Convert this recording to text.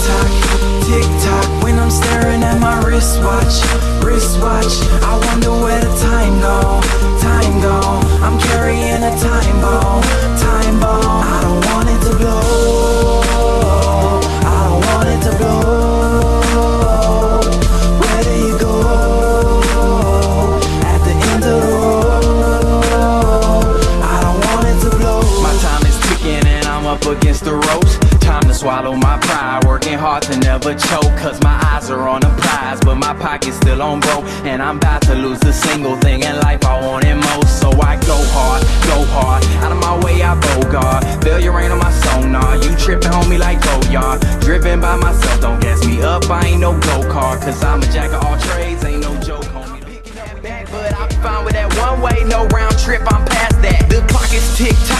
tock, tick tock. When I'm staring at my wristwatch, wristwatch. I wonder where the time go, time go. I'm carrying a time bomb, time bomb. I don't want it to blow, I don't want it to blow. Where do you go at the end of the road? I don't want it to blow. My time is ticking and I'm up against the ropes. Time to swallow my pride, working hard to never choke. Cause my eyes are on the prize, but my pocket's still on broke. And I'm about to lose the single thing in life I wanted most. So I go hard, out of my way I bogart. Failure ain't on my sonar, you tripping homie like Goyard. Driven by myself, don't gas me up, I ain't no go-kart. Cause I'm a jack of all trades, ain't no joke homie. Picking that back, but I'm fine with that one way, no round trip, I'm past that. The clock is tick-tock,